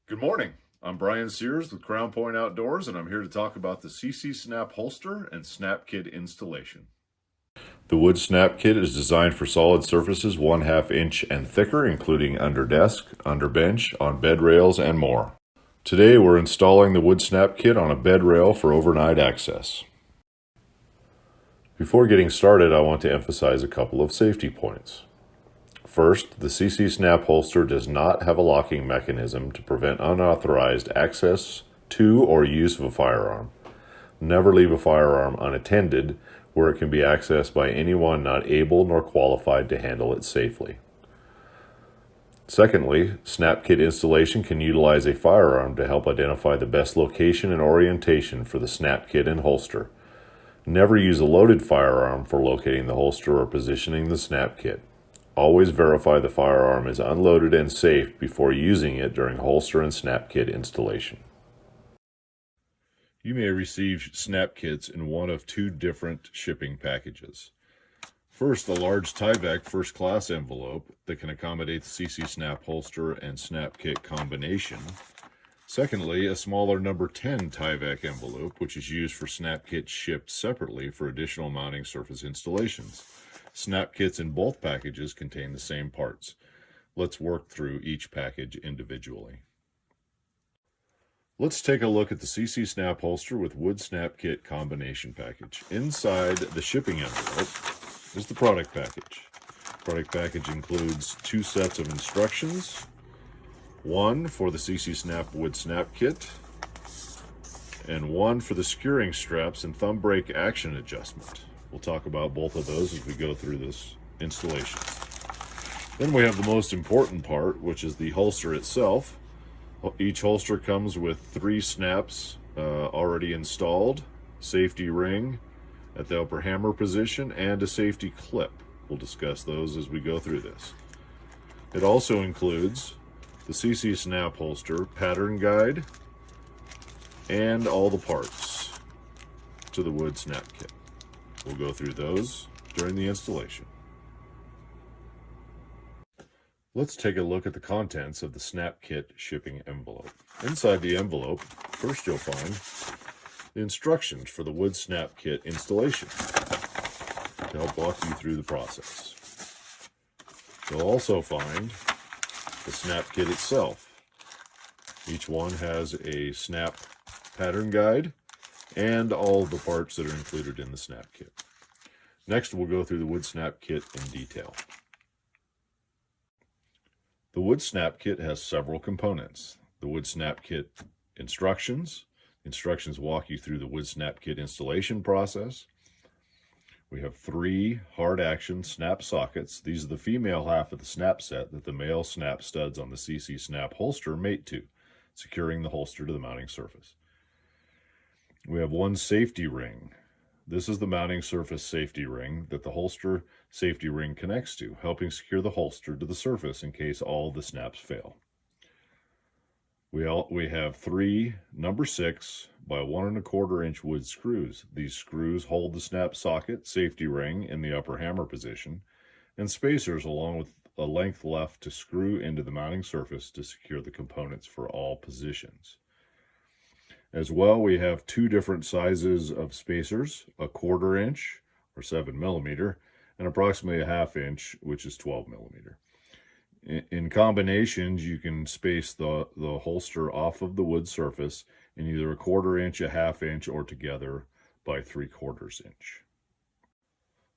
Good morning. I'm Brian Sears with Crown Point Outdoors, and I'm here to talk about the CC Snap holster and Snap Kit installation. The wood Snap Kit is designed for solid surfaces 1/2 inch and thicker, including under desk, under bench, on bed rails, and more. Today we're installing the wood Snap Kit on a bed rail for overnight access. Before getting started, I want to emphasize a couple of safety points. First, the CC Snap holster does not have a locking mechanism to prevent unauthorized access to or use of a firearm. Never leave a firearm unattended where it can be accessed by anyone not able nor qualified to handle it safely. Secondly, Snap Kit installation can utilize a firearm to help identify the best location and orientation for the Snap Kit and holster. Never use a loaded firearm for locating the holster or positioning the Snap Kit. Always verify the firearm is unloaded and safe before using it during holster and Snap Kit installation. You may receive Snap Kits in one of two different shipping packages. First, a large Tyvek first class envelope that can accommodate the CC Snap holster and Snap Kit combination. Secondly, a smaller number 10 Tyvek envelope, which is used for Snap Kits shipped separately for additional mounting surface installations. Snap Kits in both packages contain the same parts. Let's work through each package individually. Let's take a look at the CC Snap holster with wood Snap Kit combination package. Inside the shipping envelope is the product package. Product package includes 2 sets of instructions, one for the CC Snap wood Snap Kit, and one for the securing straps and thumb brake action adjustment. We'll talk about both of those as we go through this installation. Then we have the most important part, which is the holster itself. Each holster comes with 3 snaps already installed, safety ring at the upper hammer position, and a safety clip. We'll discuss those as we go through this. It also includes the CC Snap holster pattern guide and all the parts to the wood Snap Kit. We'll go through those during the installation. Let's take a look at the contents of the Snap Kit shipping envelope. Inside the envelope, first you'll find the instructions for the wood Snap Kit installation to help walk you through the process. You'll also find the Snap Kit itself. Each one has a snap pattern guide and all the parts that are included in the Snap Kit. Next, we'll go through the wood Snap Kit in detail. The wood Snap Kit has several components. The wood Snap Kit instructions. Instructions walk you through the wood Snap Kit installation process. We have 3 hard action snap sockets. These are the female half of the snap set that the male snap studs on the CC Snap holster mate to, securing the holster to the mounting surface. We have 1 safety ring. This is the mounting surface safety ring that the holster safety ring connects to, helping secure the holster to the surface in case all the snaps fail. We have 3 number 6 by 1 1/4 inch wood screws. These screws hold the snap socket safety ring in the upper hammer position, and spacers along with a length left to screw into the mounting surface to secure the components for all positions. As well, we have 2 different sizes of spacers, a 1/4 inch or 7 millimeter, and approximately a 1/2 inch, which is 12 millimeter. In combinations, you can space the holster off of the wood surface in either a 1/4 inch, a 1/2 inch, or together by 3/4 inch.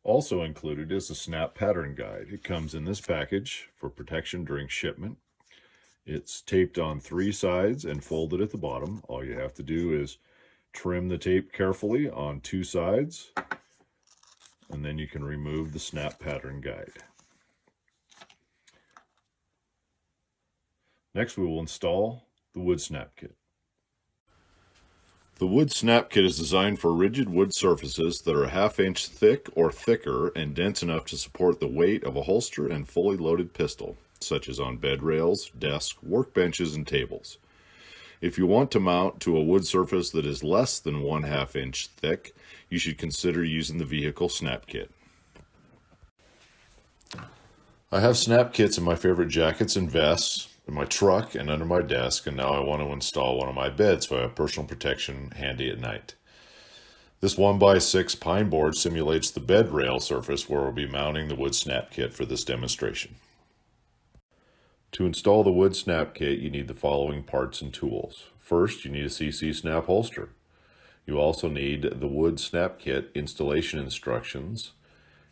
Also included is a snap pattern guide. It comes in this package for protection during shipment. It's taped on 3 sides and folded at the bottom. All you have to do is trim the tape carefully on 2 sides, and then you can remove the snap pattern guide. Next, we will install the wood Snap Kit. The wood Snap Kit is designed for rigid wood surfaces that are a 1/2 inch thick or thicker and dense enough to support the weight of a holster and fully loaded pistol, such as on bed rails, desks, workbenches, and tables. If you want to mount to a wood surface that is less than 1/2 inch thick, you should consider using the vehicle Snap Kit. I have Snap Kits in my favorite jackets and vests, in my truck and under my desk, and now I want to install one on my bed so I have personal protection handy at night. This 1x6 pine board simulates the bed rail surface where we'll be mounting the wood snap kit for this demonstration. To install the wood snap kit, you need the following parts and tools. First, you need a CC snap holster. You also need the wood snap kit installation instructions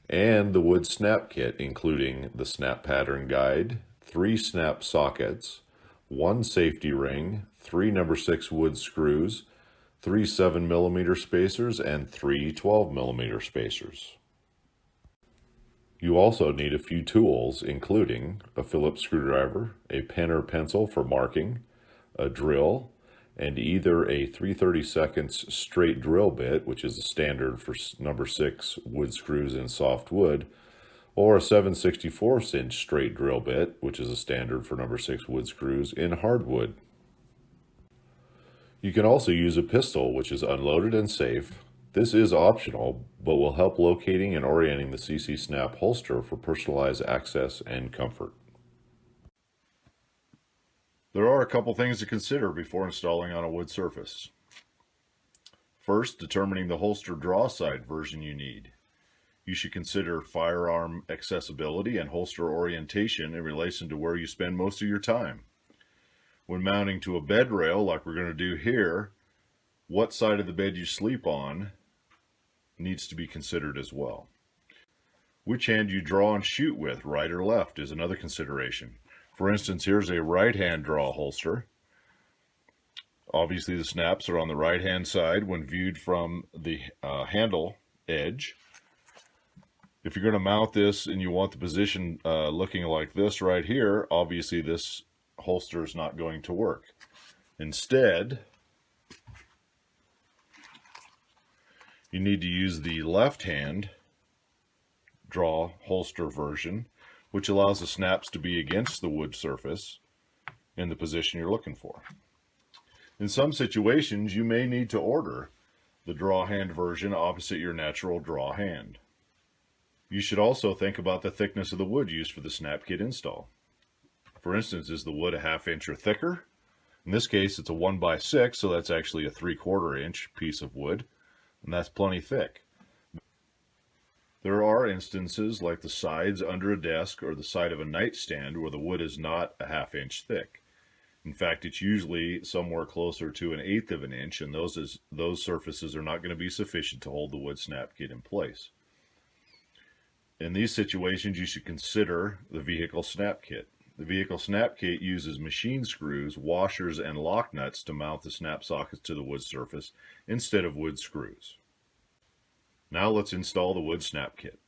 and the wood snap kit, including the snap pattern guide, 3 snap sockets, 1 safety ring, 3 number 6 wood screws, 3 7mm spacers, and 3 12mm spacers. You also need a few tools, including a Phillips screwdriver, a pen or pencil for marking, a drill, and either a 3/32 straight drill bit, which is a standard for number 6 wood screws in soft wood, or a 7/64 inch straight drill bit, which is a standard for number 6 wood screws in hardwood. You can also use a pistol, which is unloaded and safe. This is optional, but will help locating and orienting the CC Snap holster for personalized access and comfort. There are a couple things to consider before installing on a wood surface. First, determining the holster draw side version you need. You should consider firearm accessibility and holster orientation in relation to where you spend most of your time. When mounting to a bed rail, like we're going to do here, what side of the bed you sleep on needs to be considered as well. Which hand you draw and shoot with, right or left, is another consideration. For instance, here's a right-hand draw holster. Obviously, the snaps are on the right-hand side when viewed from the handle edge. If you're going to mount this and you want the position looking like this right here, obviously this holster is not going to work. Instead, you need to use the left-hand draw holster version, which allows the snaps to be against the wood surface in the position you're looking for. In some situations, you may need to order the draw hand version opposite your natural draw hand. You should also think about the thickness of the wood used for the snap kit install. For instance, is the wood a 1/2 inch or thicker? In this case, it's a 1x6, so that's actually a 3/4 inch piece of wood, and that's plenty thick. There are instances like the sides under a desk or the side of a nightstand where the wood is not a 1/2 inch thick. In fact, it's usually somewhere closer to 1/8 of an inch, and those surfaces are not going to be sufficient to hold the wood snap kit in place. In these situations, you should consider the vehicle snap kit. The vehicle snap kit uses machine screws, washers, and lock nuts to mount the snap sockets to the wood surface instead of wood screws. Now let's install the wood snap kit.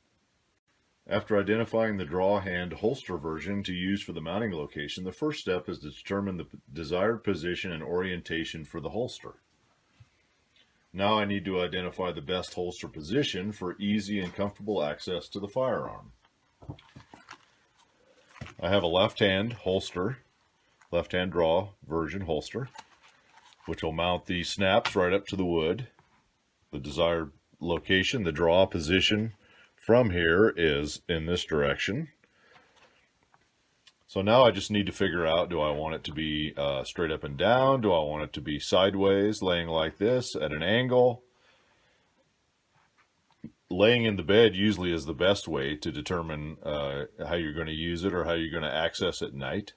After identifying the draw hand holster version to use for the mounting location, the first step is to determine the desired position and orientation for the holster. Now I need to identify the best holster position for easy and comfortable access to the firearm. I have a left-hand holster, left-hand draw version holster, which will mount the snaps right up to the wood. The desired location, the draw position from here is in this direction. So now I just need to figure out, do I want it to be straight up and down? Do I want it to be sideways, laying like this at an angle? Laying in the bed usually is the best way to determine how you're going to use it or how you're going to access it at night.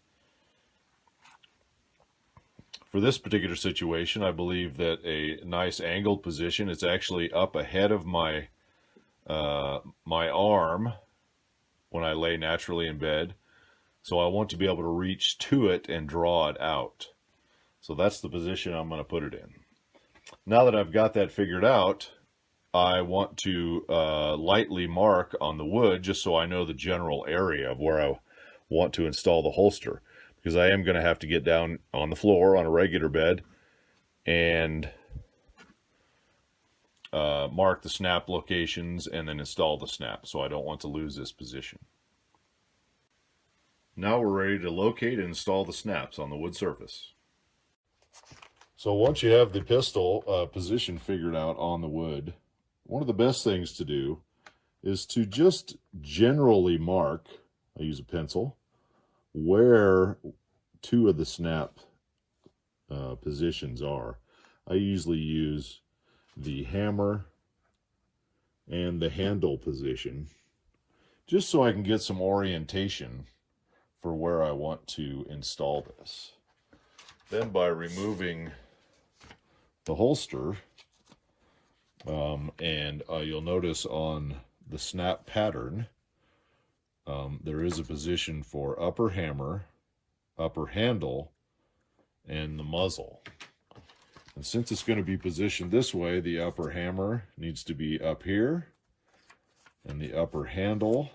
For this particular situation, I believe that a nice angled position is actually up ahead of my my arm when I lay naturally in bed. So I want to be able to reach to it and draw it out. So that's the position I'm going to put it in. Now that I've got that figured out, I want to lightly mark on the wood just so I know the general area of where I want to install the holster, because I am going to have to get down on the floor on a regular bed and mark the snap locations and then install the snap, so I don't want to lose this position. Now we're ready to locate and install the snaps on the wood surface. So once you have the pistol position figured out on the wood, one of the best things to do is to just generally mark, I use a pencil, where two of the snap positions are. I usually use the hammer and the handle position just so I can get some orientation for where I want to install this. Then by removing the holster, and you'll notice on the snap pattern, there is a position for upper hammer, upper handle, and the muzzle. And since it's going to be positioned this way, the upper hammer needs to be up here, and the upper handle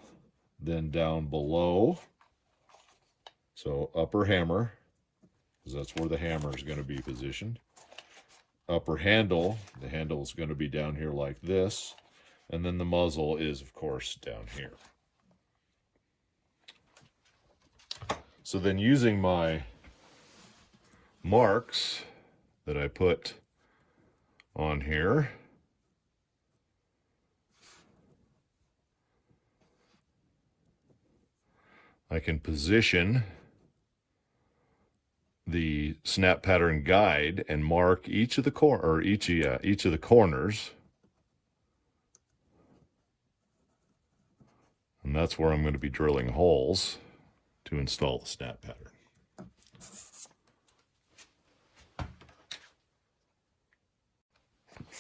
then down below. So upper hammer, because that's where the hammer is going to be positioned. Upper handle, the handle is going to be down here like this, and then the muzzle is, of course, down here. So then using my marks that I put on here, I can position the snap pattern guide and mark each of the each of the corners, and that's where I'm going to be drilling holes to install the snap pattern.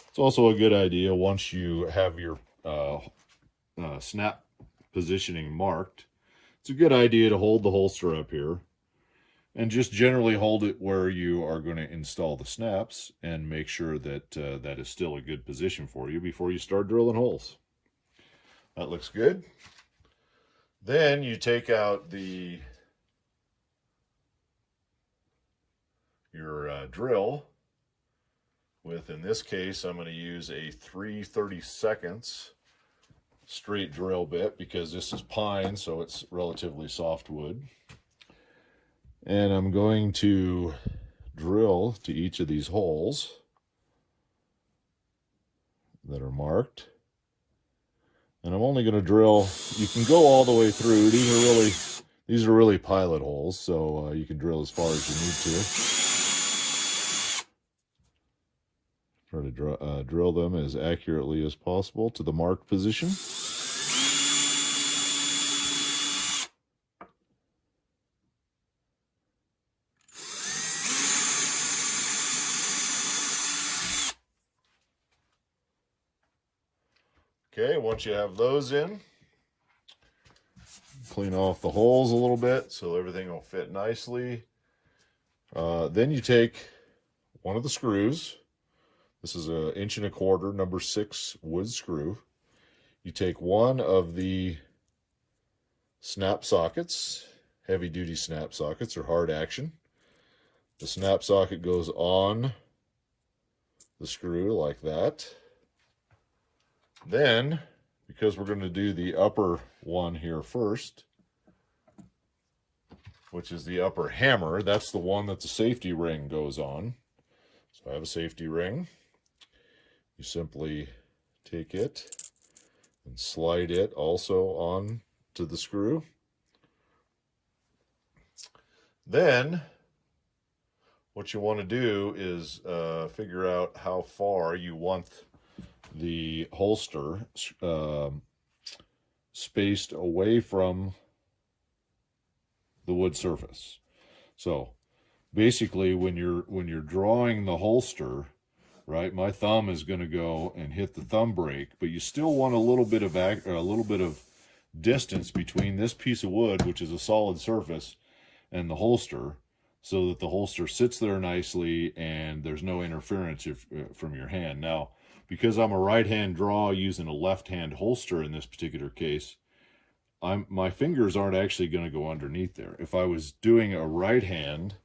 It's also a good idea, once you have your snap positioning marked, it's a good idea to hold the holster up here and just generally hold it where you are going to install the snaps, and make sure that that is still a good position for you before you start drilling holes. That looks good. Then you take out your drill with, in this case, I'm going to use a 3/32 straight drill bit, because this is pine, so it's relatively soft wood. And I'm going to drill to each of these holes that are marked. And I'm only going to drill, you can go all the way through. These are really pilot holes, so you can drill as far as you need to. Try to drill them as accurately as possible to the marked position. Okay, once you have those in, clean off the holes a little bit so everything will fit nicely. Then you take one of the screws. This is an 1.25 inch number 6 wood screw. You take one of the snap sockets, heavy duty snap sockets or hard action. The snap socket goes on the screw like that. Then, because we're going to do the upper one here first, which is the upper hammer, that's the one that the safety ring goes on. So I have a safety ring. You simply take it and slide it also on to the screw. Then what you want to do is figure out how far you want the holster spaced away from the wood surface. So basically, when you're drawing the holster, right, my thumb is going to go and hit the thumb brake, but you still want a little bit of distance between this piece of wood, which is a solid surface, and the holster, so that the holster sits there nicely and there's no interference from your hand. Now, because I'm a right-hand draw using a left-hand holster in this particular case, my fingers aren't actually going to go underneath there. If I was doing a right-hand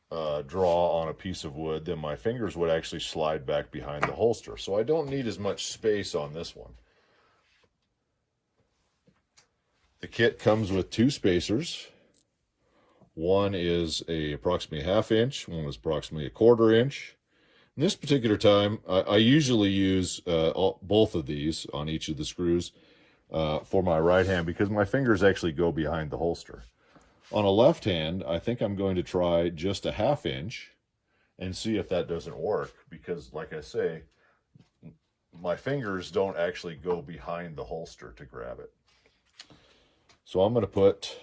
draw on a piece of wood, then my fingers would actually slide back behind the holster. So I don't need as much space on this one. The kit comes with 2 spacers. One is approximately 1/2 inch, one is approximately 1/4 inch. In this particular time, I usually use both of these on each of the screws for my right hand, because my fingers actually go behind the holster. On a left hand, I think I'm going to try just a 1/2 inch and see if that doesn't work, because like I say, my fingers don't actually go behind the holster to grab it. So I'm going to put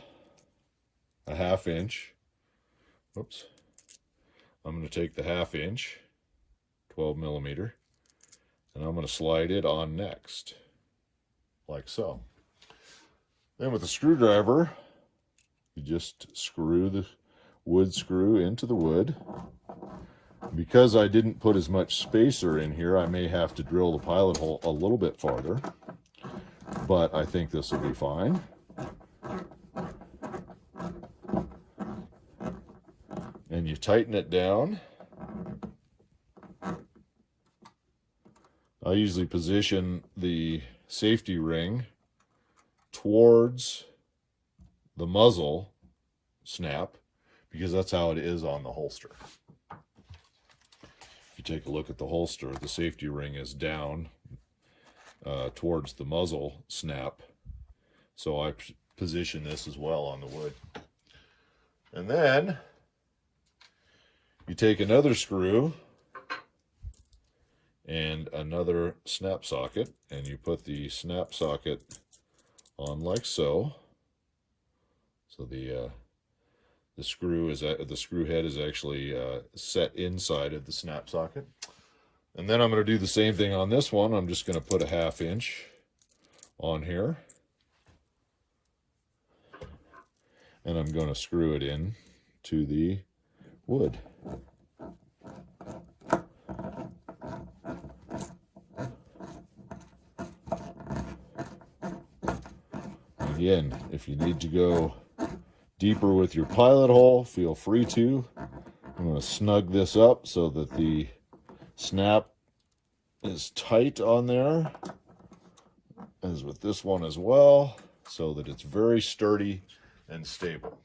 a 1/2 inch. Oops. I'm going to take the 1/2 inch, 12 millimeter, and I'm going to slide it on next, like so. Then with the screwdriver, you just screw the wood screw into the wood. Because I didn't put as much spacer in here, I may have to drill the pilot hole a little bit farther, but I think this will be fine. And you tighten it down. I usually position the safety ring towards the muzzle snap because that's how it is on the holster. If you take a look at the holster, the safety ring is down towards the muzzle snap. So I position this as well on the wood. And then you take another screw and another snap socket, and you put the snap socket on like so. So the screw head is actually set inside of the snap socket. And then I'm going to do the same thing on this one. I'm just going to put a 1/2 inch on here, and I'm going to screw it in to the wood. Again, if you need to go deeper with your pilot hole, feel free to. I'm going to snug this up so that the snap is tight on there, as with this one as well, so that it's very sturdy and stable.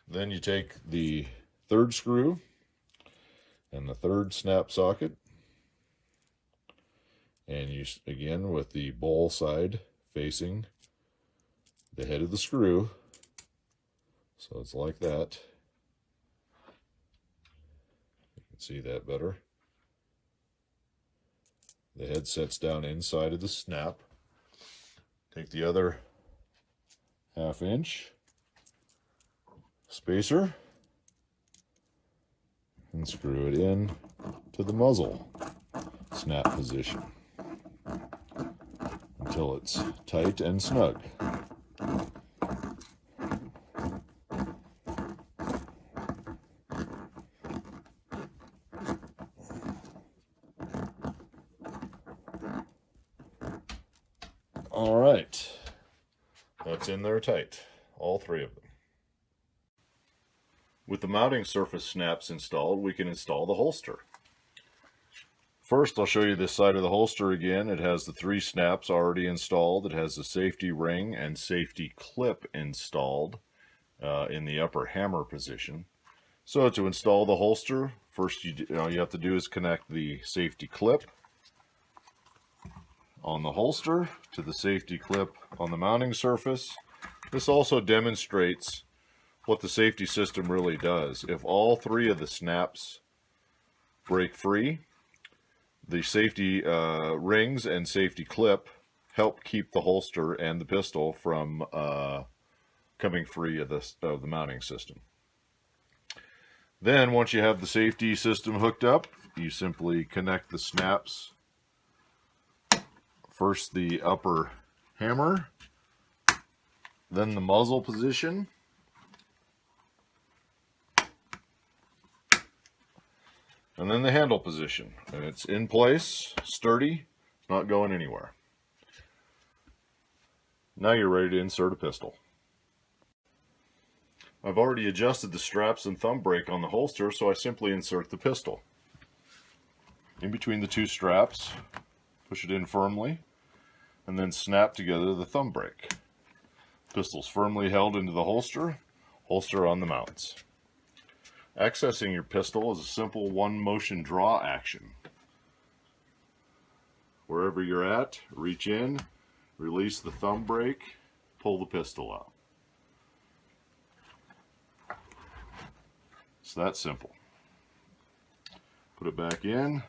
Then you take the third screw and the third snap socket, and you, again, with the bowl side facing the head of the screw, so it's like that. You can see that better. The head sets down inside of the snap. Take the other 1/2 inch spacer and screw it in to the muzzle snap position until it's tight and snug. All right, that's in there tight, all three of them. With the mounting surface snaps installed, we can install the holster. First, I'll show you this side of the holster again. It has the 3 snaps already installed. It has the safety ring and safety clip installed in the upper hammer position. So to install the holster, first all you have to do is connect the safety clip on the holster to the safety clip on the mounting surface. This also demonstrates what the safety system really does. If all 3 of the snaps break free, the safety rings and safety clip help keep the holster and the pistol from coming free of the mounting system. Then once you have the safety system hooked up, you simply connect the snaps. First the upper hammer, then the muzzle position, and then the handle position. And it's in place, sturdy, it's not going anywhere. Now you're ready to insert a pistol. I've already adjusted the straps and thumb brake on the holster, so I simply insert the pistol. In between the 2 straps, push it in firmly, and then snap together the thumb brake. Pistol's firmly held into the holster on the mounts. Accessing your pistol is a simple 1-motion draw action. Wherever you're at, reach in, release the thumb brake, pull the pistol out. It's that simple. Put it back in,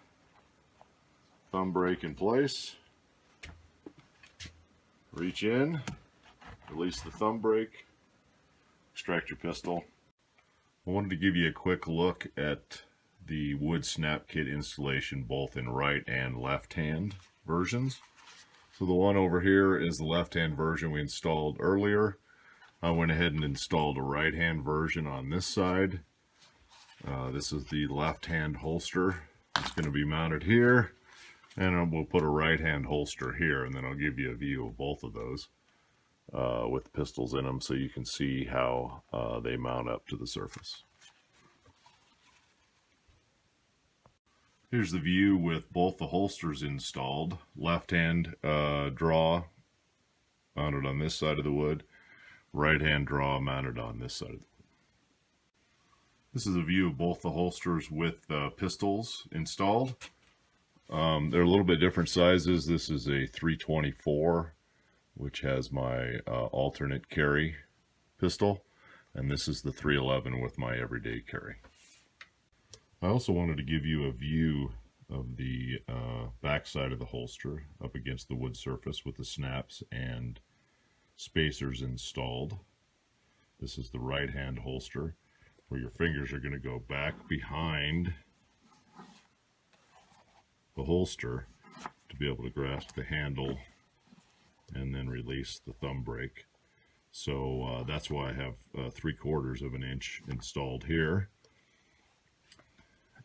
thumb brake in place, reach in, release the thumb brake, extract your pistol. I wanted to give you a quick look at the wood snap kit installation both in right and left hand versions. So the one over here is the left hand version we installed earlier. I went ahead and installed a right hand version on this side. This is the left hand holster. It's going to be mounted here, and we'll put a right hand holster here, and then I'll give you a view of both of those with pistols in them so you can see how they mount up to the surface. Here's the view with both the holsters installed. Left hand draw mounted on this side of the wood, right hand draw mounted on this side of the wood. This is a view of both the holsters with pistols installed. They're a little bit different sizes. This is a 324, which has my alternate carry pistol, and this is the 311 with my everyday carry. I also wanted to give you a view of the back side of the holster up against the wood surface with the snaps and spacers installed. This is the right hand holster, where your fingers are going to go back behind the holster to be able to grasp the handle and then release the thumb brake. So that's why I have 3/4 of an inch installed here.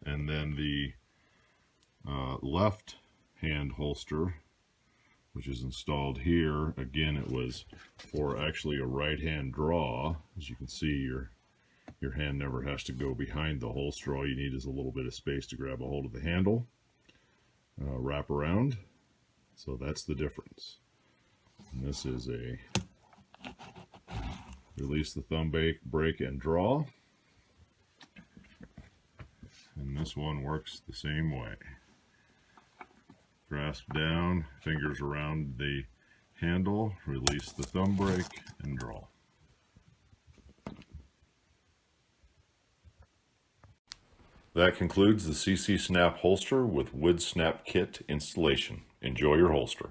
And then the left hand holster, which is installed here, again it was for actually a right hand draw. As you can see, your hand never has to go behind the holster. All you need is a little bit of space to grab a hold of the handle, wrap around. So that's the difference. And this is a release the thumb brake and draw. And this one works the same way. Grasp down, fingers around the handle, release the thumb brake, and draw. That concludes the CC Snap holster with wood snap kit installation. Enjoy your holster.